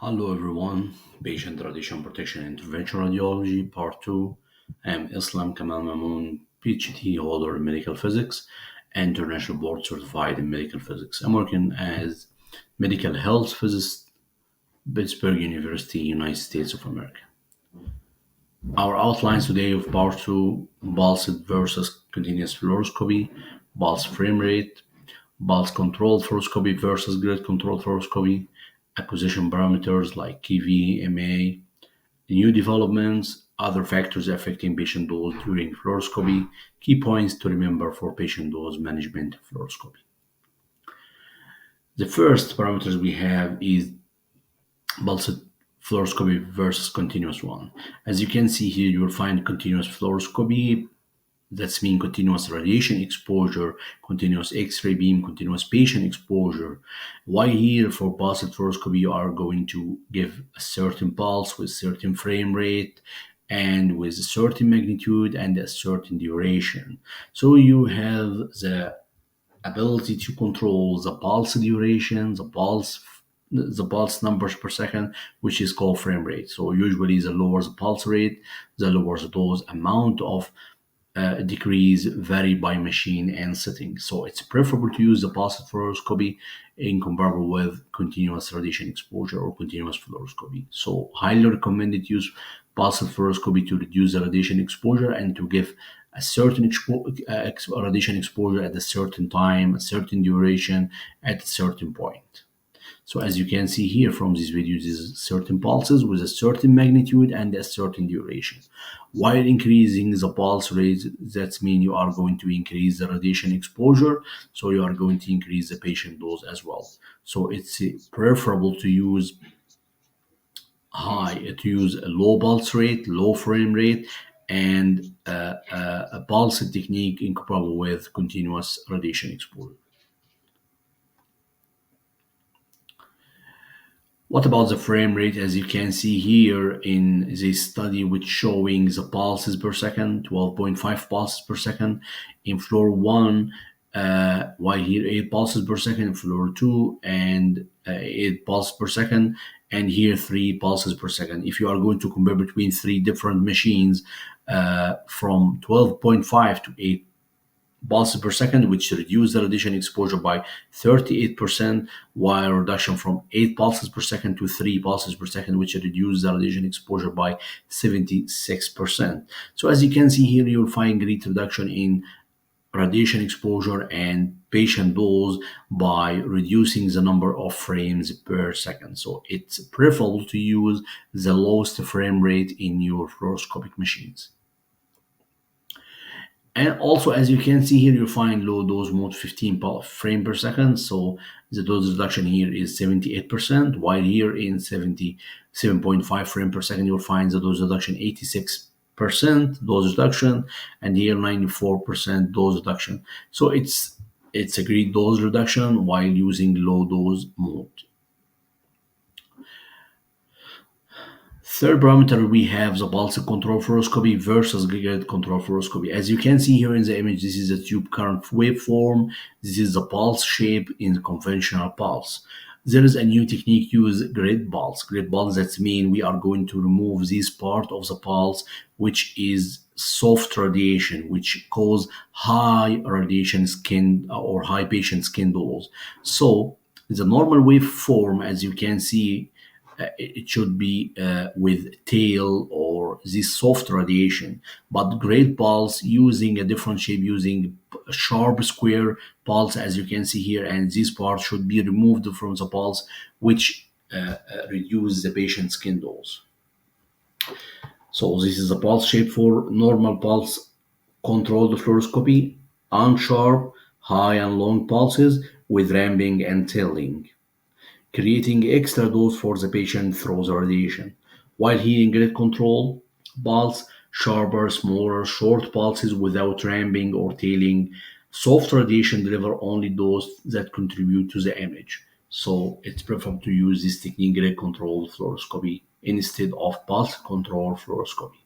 Hello everyone, Patient Radiation Protection Interventional Radiology Part 2. I am Islam Kamal Mamoon, PhD holder in Medical Physics and International Board Certified in Medical Physics. I'm working as Medical Health Physicist, Pittsburgh University, United States of America. Our outlines today of Part 2, pulsed versus continuous fluoroscopy, pulse frame rate, pulse controlled fluoroscopy versus grid controlled fluoroscopy, acquisition parameters like KV, MA, new developments, other factors affecting patient dose during fluoroscopy, key points to remember for patient dose management fluoroscopy. The first parameters we have is pulsed fluoroscopy versus continuous one. As you can see here, you will find continuous fluoroscopy. That's mean continuous radiation exposure, continuous X-ray beam, continuous patient exposure. Why here for pulsed fluoroscopy you are going to give a certain pulse with certain frame rate and with a certain magnitude and a certain duration. So you have the ability to control the pulse duration, the pulse numbers per second, which is called frame rate. So usually the lower the pulse rate, the lower the dose amount of decrease vary by machine and setting. So it's preferable to use the pulsed fluoroscopy in comparable with continuous radiation exposure or continuous fluoroscopy. So highly recommended use pulsed fluoroscopy to reduce the radiation exposure and to give a certain radiation exposure at a certain time, a certain duration, at a certain point. So as you can see here from these videos, is certain pulses with a certain magnitude and a certain duration. While increasing the pulse rate, that means you are going to increase the radiation exposure, so you are going to increase the patient dose as well. So it's preferable to use a low pulse rate, low frame rate, and a pulse technique incomparable with continuous radiation exposure. What about the frame rate? As you can see here in this study, which showing the pulses per second, 12.5 pulses per second in floor one, while here 8 pulses per second in floor two, and 8 pulses per second, and here 3 pulses per second. If you are going to compare between three different machines, from 12.5 to 8 pulses per second, which reduce the radiation exposure by 38%, while reduction from 8 pulses per second to 3 pulses per second, which reduce the radiation exposure by 76%. So as you can see here, you'll find great reduction in radiation exposure and patient dose by reducing the number of frames per second. So it's preferable to use the lowest frame rate in your fluoroscopic machines. And also, as you can see here, you find low dose mode 15 frame per second. So the dose reduction here is 78%, while here in 77.5 frame per second, you'll find the dose reduction 86% dose reduction, and here 94% dose reduction. So it's a great dose reduction while using low dose mode. Third parameter, we have the pulse control fluoroscopy versus grid control fluoroscopy. As you can see here in the image, this is a tube current waveform. This is the pulse shape in conventional pulse. There is a new technique used, grid pulse. Grid pulse, that means we are going to remove this part of the pulse, which is soft radiation, which cause high radiation skin or high patient skin dose. So the normal waveform, as you can see, it should be with tail or this soft radiation, but great pulse using a different shape, using a sharp square pulse, as you can see here, and this part should be removed from the pulse, which reduces the patient's skin dose. So this is a pulse shape for normal pulse controlled fluoroscopy, unsharp, high and long pulses with ramping and tailing, creating extra dose for the patient through the radiation. While hearing grid control pulse, sharper, smaller, short pulses without ramping or tailing, soft radiation deliver only those that contribute to the image. So it's preferable to use this technique, grid control fluoroscopy, instead of pulse control fluoroscopy.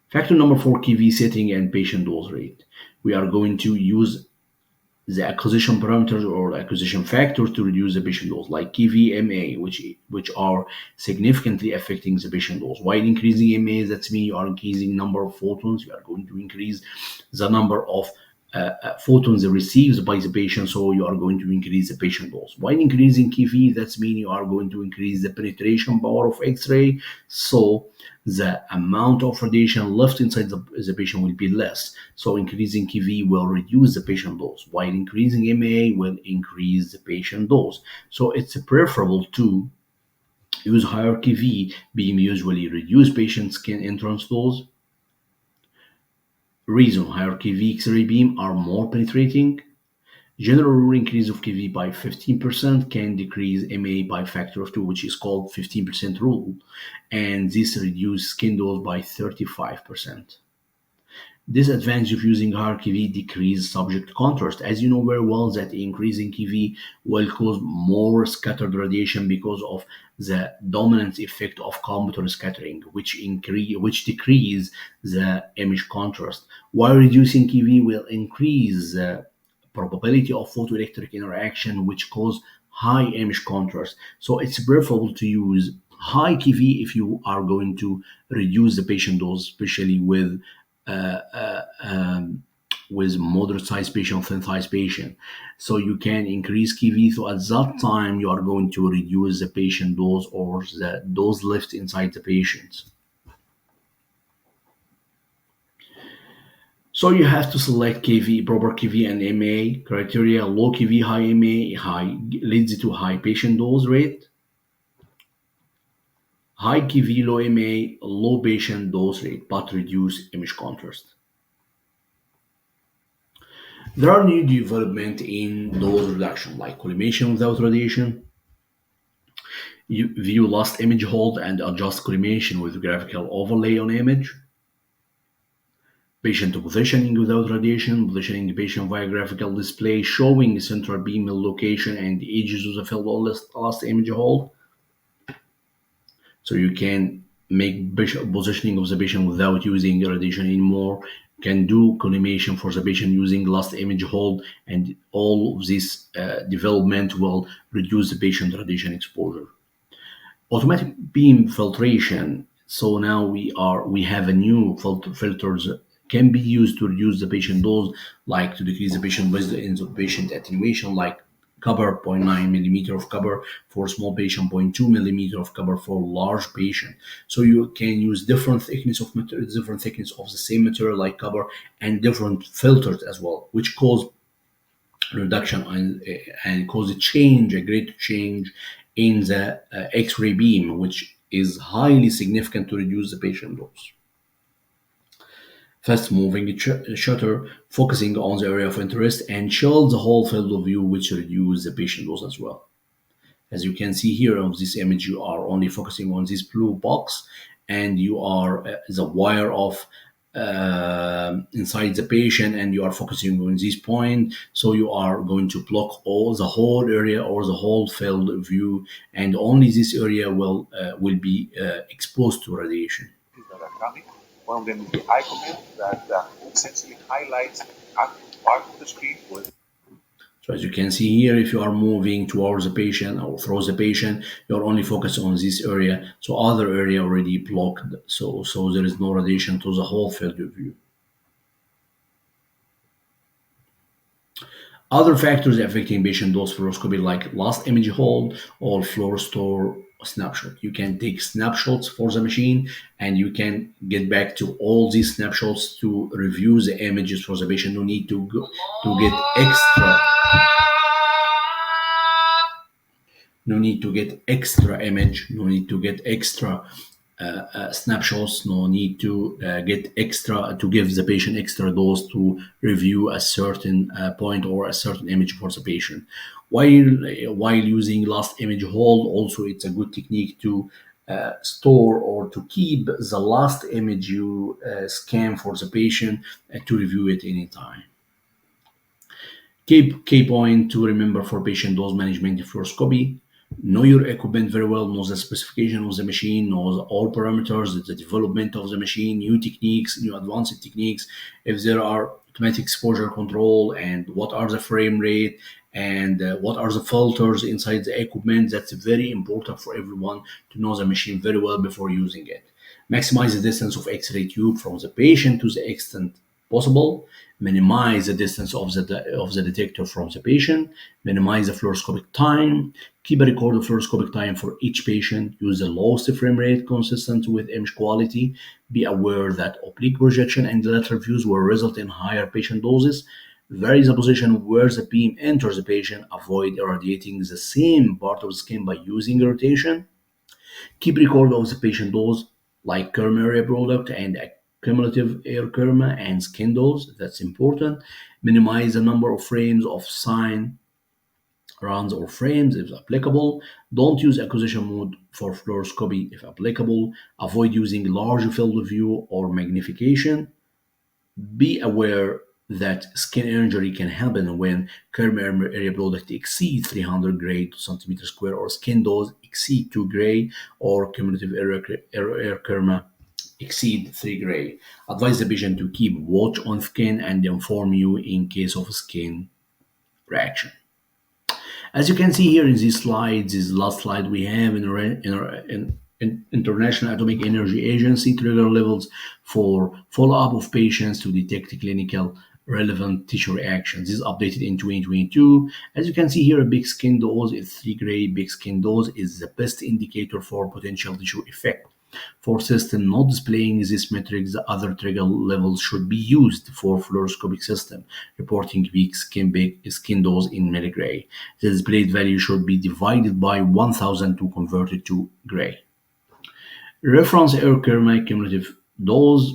Factor number 4, KV setting and patient dose rate. We are going to use the acquisition parameters or acquisition factors to reduce the patient dose, like KVMA, which are significantly affecting the patient dose. While increasing MA, that means you are increasing number of photons. You are going to increase the number of photons received by the patient, so you are going to increase the patient dose. While increasing KV, that means you are going to increase the penetration power of X-ray, so the amount of radiation left inside the patient will be less. So increasing KV will reduce the patient dose, while increasing MA will increase the patient dose. So it's preferable to use higher KV. Beam usually reduce patient skin entrance dose. Reason: higher KV X-ray beam are more penetrating. General rule: increase of KV by 15% can decrease MA by factor of 2, which is called 15% rule, and this reduces skin dose by 35%. Disadvantage of using higher KV: decrease subject contrast. As you know very well that increasing KV will cause more scattered radiation because of the dominant effect of computer scattering, which decrease the image contrast. While reducing KV will increase the probability of photoelectric interaction, which cause high image contrast. So it's preferable to use high KV if you are going to reduce the patient dose, especially uh, uh, um, with moderate sized patient, thin sized patient. So you can increase KV. So at that time, you are going to reduce the patient dose or the dose left inside the patient. So you have to select KV, proper KV and MA criteria. Low KV, high MA, high leads to high patient dose rate. High KV, low MA, low patient dose rate, but reduce image contrast. There are new development in dose reduction, like collimation without radiation. You view last image hold and adjust collimation with graphical overlay on image. Patient positioning without radiation, positioning the patient via graphical display, showing central beam location and the edges of the field on last image hold. So you can make positioning of the patient without using radiation anymore. You can do collimation for the patient using last image hold, and all of this development will reduce the patient radiation exposure. Automatic beam filtration. So now we have a new filters can be used to reduce the patient dose, like to decrease the patient in the patient attenuation, like copper zero point 0.9 millimeter of copper for small patient, zero point 0.2 millimeter of copper for large patient. So you can use different thickness of material, different thickness of the same material like copper, and different filters as well, which cause reduction and cause a great change in the X-ray beam, which is highly significant to reduce the patient dose. Fast moving shutter, focusing on the area of interest and shield the whole field of view, which reduce the patient dose as well. As you can see here on this image, you are only focusing on this blue box, and you are the wire of inside the patient, and you are focusing on this point. So you are going to block all the whole area or the whole field of view, and only this area will be exposed to radiation. That are coming. One of them is the eye command that essentially highlights part of the screen with. So as you can see here, if you are moving towards the patient or through the patient, you're only focused on this area. So other area already blocked. So there is no radiation to the whole field of view. Other factors affecting patient dose fluoroscopy, like last image hold or fluorostor snapshot. You can take snapshots for the machine, and you can get back to all these snapshots to review the images for the patient. No need to go to get extra. No need to get extra image. No need to get extra snapshots. No need to get extra to give the patient extra dose to review a certain point or a certain image for the patient. While using last image hold, also it's a good technique to store or to keep the last image you scan for the patient to review it anytime. Key point to remember for patient dose management in fluoroscopy: know your equipment very well, know the specification of the machine, know all parameters, the development of the machine, new techniques, new advanced techniques. If there are automatic exposure control, and what are the frame rate, and what are the filters inside the equipment. That's very important for everyone to know the machine very well before using it. Maximize the distance of X-ray tube from the patient to the extent possible. Minimize the distance of the detector from the patient. Minimize the fluoroscopic time. Keep a record of fluoroscopic time for each patient. Use the lowest frame rate consistent with image quality. Be aware that oblique projection and lateral views will result in higher patient doses. Vary the position where the beam enters the patient. Avoid irradiating the same part of the skin by using rotation. Keep record of the patient dose, like kerma area product and cumulative air kerma and skin dose. That's important. Minimize the number of frames of sign runs or frames if applicable. Don't use acquisition mode for fluoroscopy if applicable. Avoid using large field of view or magnification. Be aware that skin injury can happen when kerm area product exceeds 300 gray to centimeter square, or skin dose exceed 2 gray, or cumulative area kerma exceed 3 gray. Advise the patient to keep watch on skin and inform you in case of skin reaction. As you can see here in these slides, this last slide we have in International Atomic Energy Agency trigger levels for follow-up of patients to detect clinical relevant tissue reactions. This is updated in 2022. As you can see here, a big skin dose is 3 gray. Big skin dose is the best indicator for potential tissue effect. For systems not displaying these metrics, the other trigger levels should be used for fluoroscopic system, reporting big skin dose in milligray. The displayed value should be divided by 1000 to convert it to gray. Reference air kerma cumulative dose,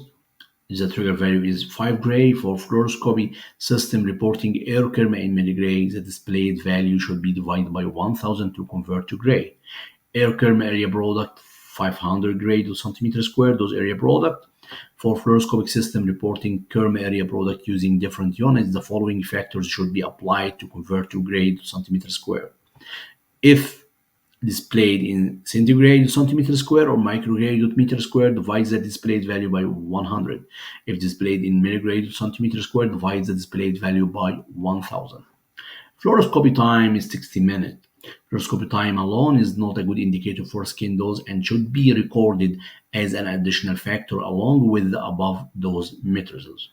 the trigger value is 5 gray. For fluoroscopy system reporting air kerma in milligray, the displayed value should be divided by 1000 to convert to gray. Air kerm area product 500 gray to centimeter square, those area product. For fluoroscopic system reporting kerm area product using different units, the following factors should be applied to convert to gray to centimeter square. If displayed in centigrade centimeter square or micrograde meter square, divide the displayed value by 100. If displayed in milligrade centimeter square, divide the displayed value by 1000. Fluoroscopy time is 60 minutes. Fluoroscopy time alone is not a good indicator for skin dose and should be recorded as an additional factor along with the above dose matrices.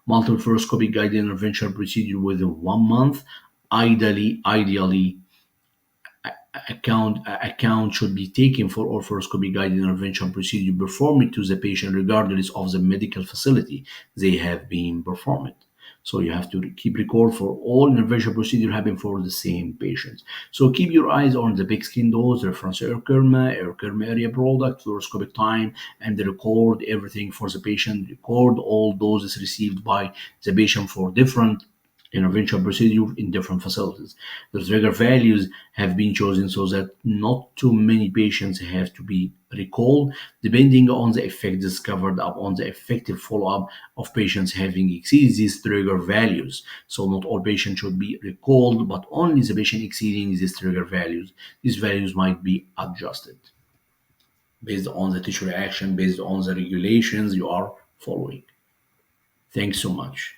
Multiple fluoroscopy guided intervention procedure within 1 month. Ideally, account should be taken for all fluoroscopy guided intervention procedure performed to the patient regardless of the medical facility they have been performed. So you have to keep record for all intervention procedure happen for the same patients. So keep your eyes on the big skin dose, reference air kerma area product, fluoroscopic time, and record everything for the patient. Record all doses received by the patient for different intervention procedure in different facilities. The trigger values have been chosen so that not too many patients have to be recalled, depending on the effect discovered upon the effective follow-up of patients having exceeded these trigger values. So not all patients should be recalled, but only the patient exceeding these trigger values. These values might be adjusted based on the tissue reaction, based on the regulations you are following. Thanks so much.